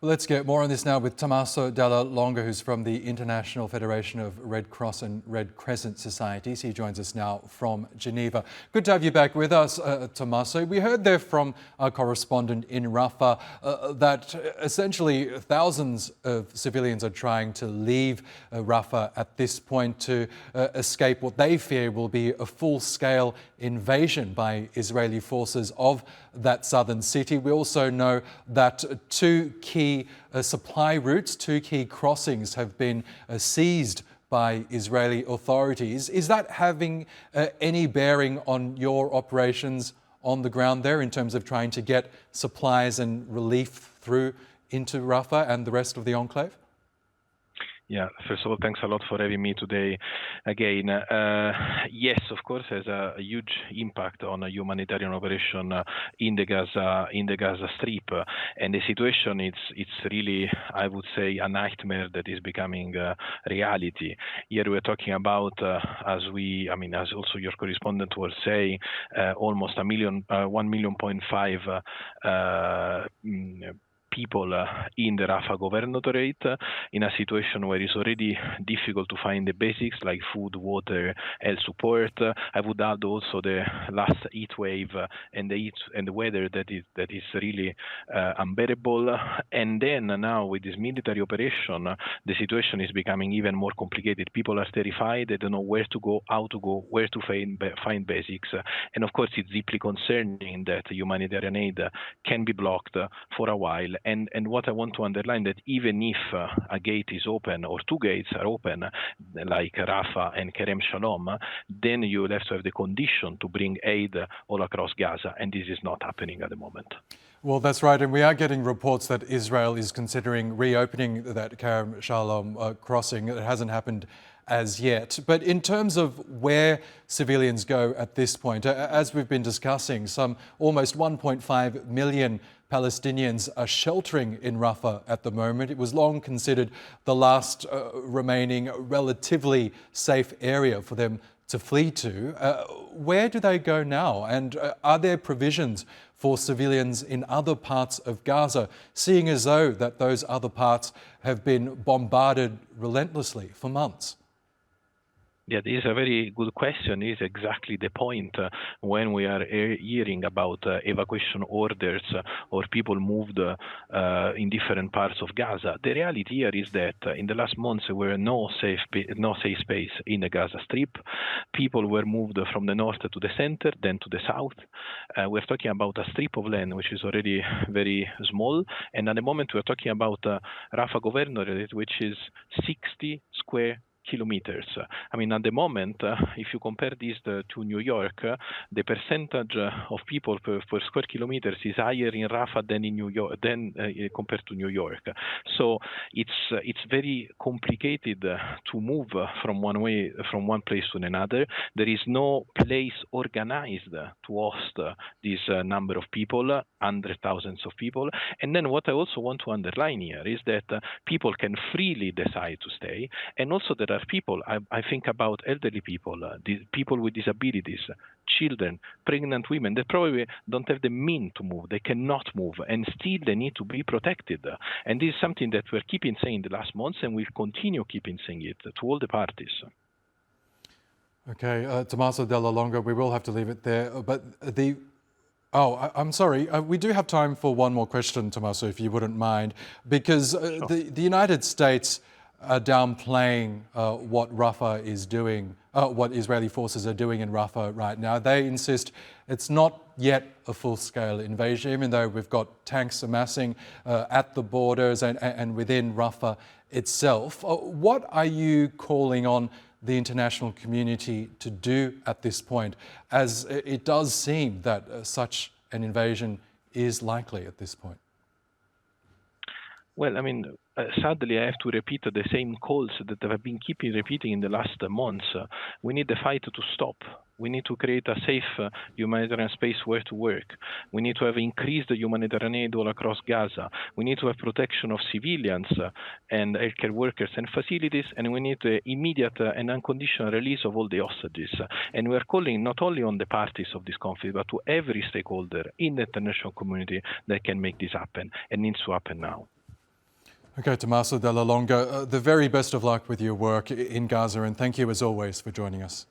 Let's get more on this now with Tommaso Della Longa, who's from the International Federation of Red Cross and Red Crescent Societies. He joins us now from Geneva. Good to have you back with us, Tommaso. We heard there from our correspondent in Rafah that essentially thousands of civilians are trying to leave Rafah at this point to escape what they fear will be a full-scale invasion by Israeli forces of that southern city. We also know that two key supply routes, two key crossings have been seized by Israeli authorities. Is that having any bearing on your operations on the ground there in terms of trying to get supplies and relief through into Rafah and the rest of the enclave? Yeah, first of all, thanks a lot for having me today again. Yes, of course, has a huge impact on a humanitarian operation in the Gaza Strip, and the situation it's really, I would say, a nightmare that is becoming reality. Here we're talking about, as also your correspondent was saying, almost 1.5 million people in the Rafah governorate in a situation where it's already difficult to find the basics like food, water, health support. I would add also the last heat wave and the weather that is really unbearable. And then now with this military operation, the situation is becoming even more complicated. People are terrified. They don't know where to go, how to go, where to find basics. And of course, it's deeply concerning that humanitarian aid can be blocked for a while. And what I want to underline that even if a gate is open or two gates are open, like Rafah and Kerem Shalom, then you will have to have the condition to bring aid all across Gaza, and this is not happening at the moment. Well, that's right, and we are getting reports that Israel is considering reopening that Kerem Shalom crossing. It hasn't happened as yet. But in terms of where civilians go at this point, as we've been discussing, some almost 1.5 million Palestinians are sheltering in Rafah at the moment. It was long considered the last remaining relatively safe area for them to flee to. Where do they go now? And are there provisions for civilians in other parts of Gaza, seeing as though that those other parts have been bombarded relentlessly for months? Yeah, this is a very good question. This is exactly the point when we are hearing about evacuation orders or people moved in different parts of Gaza. The reality here is that in the last months there were no safe space in the Gaza Strip. People were moved from the north to the center, then to the south. We're talking about a strip of land which is already very small, and at the moment we're talking about Rafah Governorate, which is 60 square kilometers. I mean, at the moment, if you compare this to New York, the percentage of people per square kilometers is higher in Rafah than in New York, compared to New York. So it's very complicated to move from one place to another. There is no place organized to host this number of people, hundreds of thousands of people. And then what I also want to underline here is that people can freely decide to stay, and also there are people, I think about elderly people, people with disabilities, children, pregnant women that probably don't have the means to move. They cannot move, and still they need to be protected. And this is something that we're keeping saying the last months, and we'll continue keeping saying it to all the parties. Okay, Tommaso Della Longa, we will have to leave it there. But I'm sorry. We do have time for one more question, Tommaso, if you wouldn't mind, because Sure. the United States are downplaying what Rafah is doing, what Israeli forces are doing in Rafah right now. They insist it's not yet a full-scale invasion, even though we've got tanks amassing at the borders and within Rafah itself. What are you calling on the international community to do at this point, as it does seem that such an invasion is likely at this point? Well, I mean, sadly, I have to repeat the same calls that I've been repeating in the last months. We need the fight to stop. We need to create a safe humanitarian space where to work. We need to have increased humanitarian aid all across Gaza. We need to have protection of civilians and healthcare workers and facilities, and we need the immediate and unconditional release of all the hostages. And we are calling not only on the parties of this conflict, but to every stakeholder in the international community that can make this happen, and needs to happen now. Okay, Tommaso Della Longa, the very best of luck with your work in Gaza, and thank you as always for joining us.